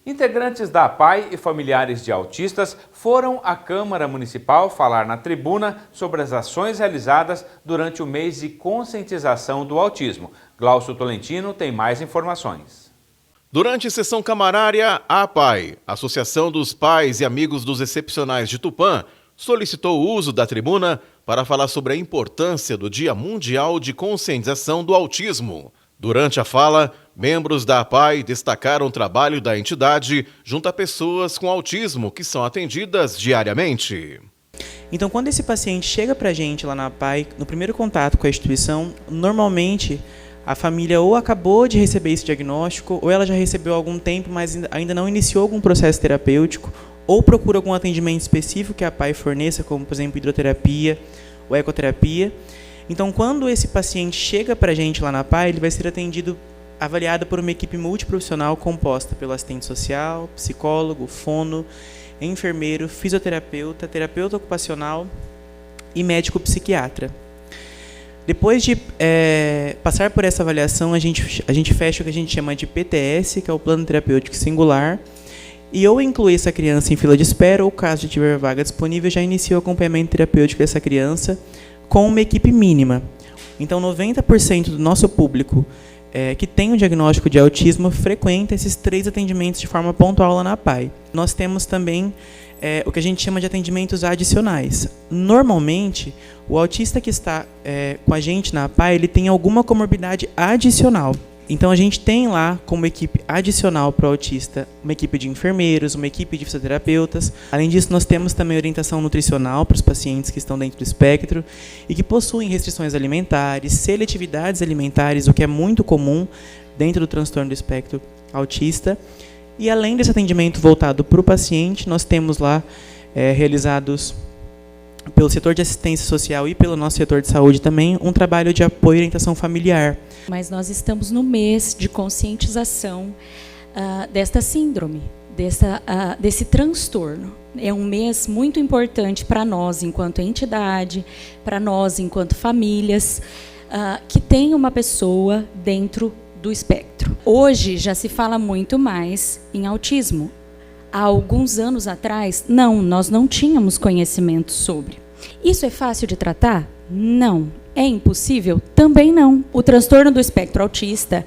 Integrantes da APAE e familiares de autistas foram à Câmara Municipal falar na tribuna sobre as ações realizadas durante o mês de conscientização do autismo. Glaucio Tolentino tem mais informações. Durante sessão camarária, a APAE, Associação dos Pais e Amigos dos Excepcionais de Tupã, solicitou o uso da tribuna para falar sobre a importância do Dia Mundial de Conscientização do Autismo. Durante a fala, membros da APAE destacaram o trabalho da entidade junto a pessoas com autismo que são atendidas diariamente. Então, quando esse paciente chega para a gente lá na APAE, no primeiro contato com a instituição, normalmente a família ou acabou de receber esse diagnóstico, ou ela já recebeu há algum tempo, mas ainda não iniciou algum processo terapêutico, ou procura algum atendimento específico que a APAE forneça, como, por exemplo, hidroterapia ou ecoterapia. Então, quando esse paciente chega para a gente lá na APAE, ele vai ser avaliado por uma equipe multiprofissional composta pelo assistente social, psicólogo, fono, enfermeiro, fisioterapeuta, terapeuta ocupacional e médico psiquiatra. Depois de passar por essa avaliação, a gente fecha o que a gente chama de PTS, que é o Plano Terapêutico Singular, e ou inclui essa criança em fila de espera, ou caso de tiver vaga disponível, já inicia o acompanhamento terapêutico dessa criança com uma equipe mínima. Então, 90% do nosso público que tem um diagnóstico de autismo frequenta esses 3 atendimentos de forma pontual lá na APAE. Nós temos também o que a gente chama de atendimentos adicionais. Normalmente, o autista que está com a gente na APAE, ele tem alguma comorbidade adicional. Então, a gente tem lá, como equipe adicional para o autista, uma equipe de enfermeiros, uma equipe de fisioterapeutas. Além disso, nós temos também orientação nutricional para os pacientes que estão dentro do espectro e que possuem restrições alimentares, seletividades alimentares, o que é muito comum dentro do transtorno do espectro autista. E, além desse atendimento voltado para o paciente, nós temos lá realizados pelo setor de assistência social e pelo nosso setor de saúde também, um trabalho de apoio e orientação familiar. Mas nós estamos no mês de conscientização desta síndrome, desse transtorno. É um mês muito importante para nós, enquanto entidade, para nós, enquanto famílias, que tem uma pessoa dentro do espectro. Hoje já se fala muito mais em autismo. Há alguns anos atrás, nós não tínhamos conhecimento sobre. Isso é fácil de tratar? Não. É impossível? Também não. O transtorno do espectro autista,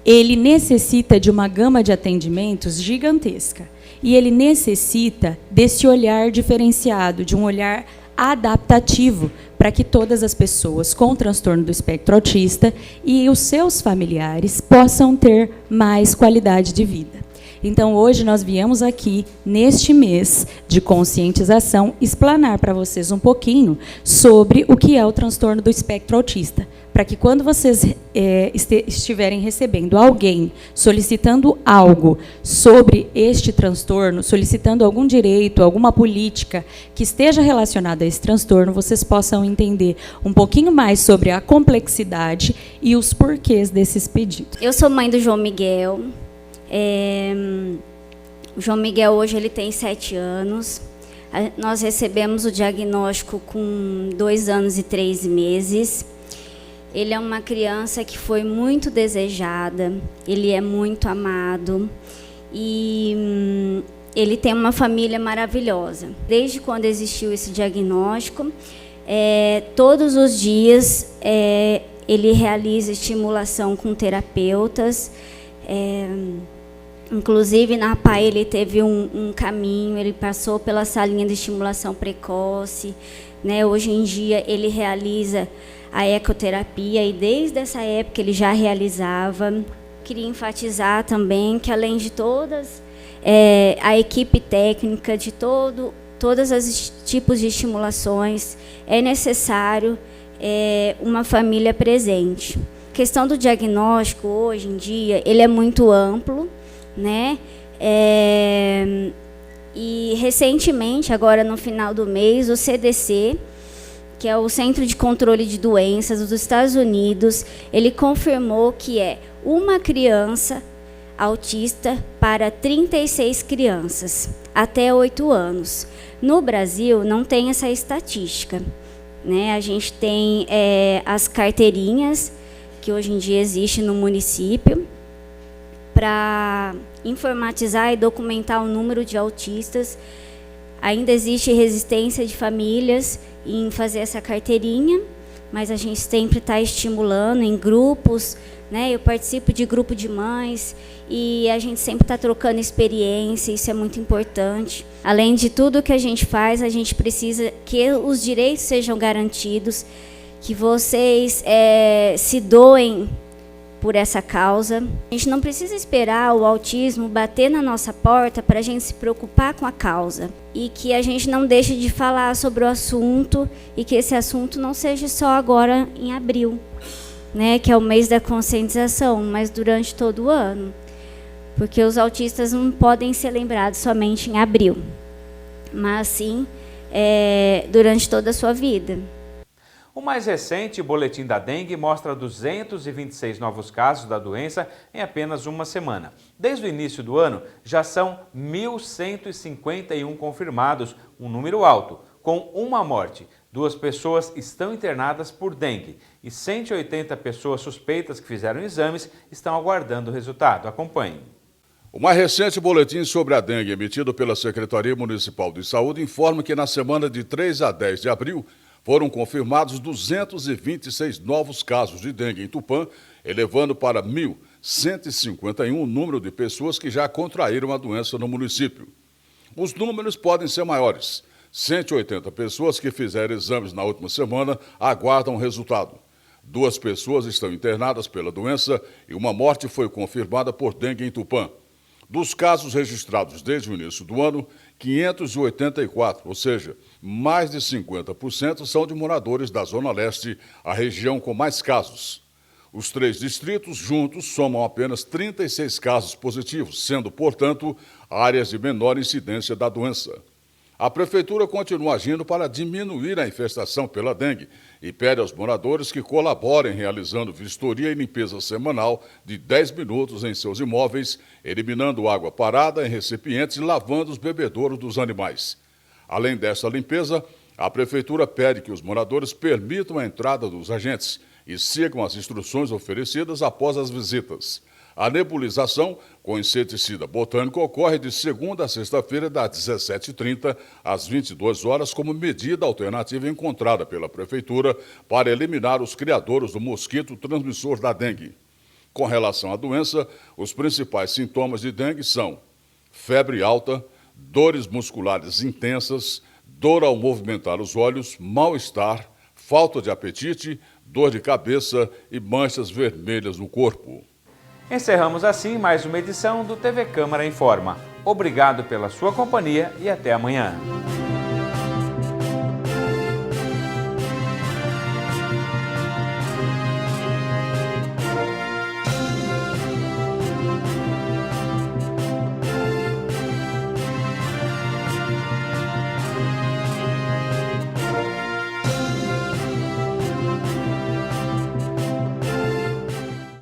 ele necessita de uma gama de atendimentos gigantesca. E ele necessita desse olhar diferenciado, de um olhar adaptativo, para que todas as pessoas com transtorno do espectro autista e os seus familiares possam ter mais qualidade de vida. Então, hoje nós viemos aqui, neste mês de conscientização, explanar para vocês um pouquinho sobre o que é o transtorno do espectro autista, para que quando vocês estiverem recebendo alguém solicitando algo sobre este transtorno, solicitando algum direito, alguma política que esteja relacionada a esse transtorno, vocês possam entender um pouquinho mais sobre a complexidade e os porquês desses pedidos. Eu sou mãe do João Miguel. O João Miguel hoje ele tem 7 anos. Nós recebemos o diagnóstico com 2 anos e 3 meses. Ele é uma criança que foi muito desejada, ele é muito amado e ele tem uma família maravilhosa. Desde quando existiu esse diagnóstico, todos os dias ele realiza estimulação com terapeutas. Inclusive, na APAE, ele teve um caminho, ele passou pela salinha de estimulação precoce, né? Hoje em dia, ele realiza a ecoterapia, e desde essa época ele já realizava. Queria enfatizar também que, além de todas, a equipe técnica, de todos os tipos de estimulações, é necessário uma família presente. A questão do diagnóstico, hoje em dia, ele é muito amplo, né? E recentemente, agora no final do mês, o CDC, que é o Centro de Controle de Doenças dos Estados Unidos, ele confirmou que é uma criança autista para 36 crianças até 8 anos. No Brasil, não tem essa estatística, né? A gente tem as carteirinhas, que hoje em dia existe no município, para informatizar e documentar o número de autistas. Ainda existe resistência de famílias em fazer essa carteirinha, mas a gente sempre está estimulando em grupos, né? Eu participo de grupo de mães e a gente sempre está trocando experiência, isso é muito importante. Além de tudo que a gente faz, a gente precisa que os direitos sejam garantidos, que vocês se doem por essa causa. A gente não precisa esperar o autismo bater na nossa porta para a gente se preocupar com a causa. E que a gente não deixe de falar sobre o assunto e que esse assunto não seja só agora em abril, né, que é o mês da conscientização, mas durante todo o ano. Porque os autistas não podem ser lembrados somente em abril, mas sim durante toda a sua vida. O mais recente boletim da dengue mostra 226 novos casos da doença em apenas uma semana. Desde o início do ano, já são 1.151 confirmados, um número alto, com uma morte. 2 pessoas estão internadas por dengue e 180 pessoas suspeitas que fizeram exames estão aguardando o resultado. Acompanhe. O mais recente boletim sobre a dengue emitido pela Secretaria Municipal de Saúde informa que na semana de 3 a 10 de abril, foram confirmados 226 novos casos de dengue em Tupã, elevando para 1.151 o número de pessoas que já contraíram a doença no município. Os números podem ser maiores. 180 pessoas que fizeram exames na última semana aguardam o resultado. 2 pessoas estão internadas pela doença e uma morte foi confirmada por dengue em Tupã. Dos casos registrados desde o início do ano, 584, ou seja, mais de 50% são de moradores da Zona Leste, a região com mais casos. Os 3 distritos juntos somam apenas 36 casos positivos, sendo, portanto, áreas de menor incidência da doença. A Prefeitura continua agindo para diminuir a infestação pela dengue e pede aos moradores que colaborem realizando vistoria e limpeza semanal de 10 minutos em seus imóveis, eliminando água parada em recipientes e lavando os bebedouros dos animais. Além dessa limpeza, a Prefeitura pede que os moradores permitam a entrada dos agentes e sigam as instruções oferecidas após as visitas. A nebulização com inseticida botânico ocorre de segunda a sexta-feira, das 17h30 às 22 horas, como medida alternativa encontrada pela Prefeitura para eliminar os criadouros do mosquito transmissor da dengue. Com relação à doença, os principais sintomas de dengue são febre alta, dores musculares intensas, dor ao movimentar os olhos, mal-estar, falta de apetite, dor de cabeça e manchas vermelhas no corpo. Encerramos assim mais uma edição do TV Câmara Informa. Obrigado pela sua companhia e até amanhã.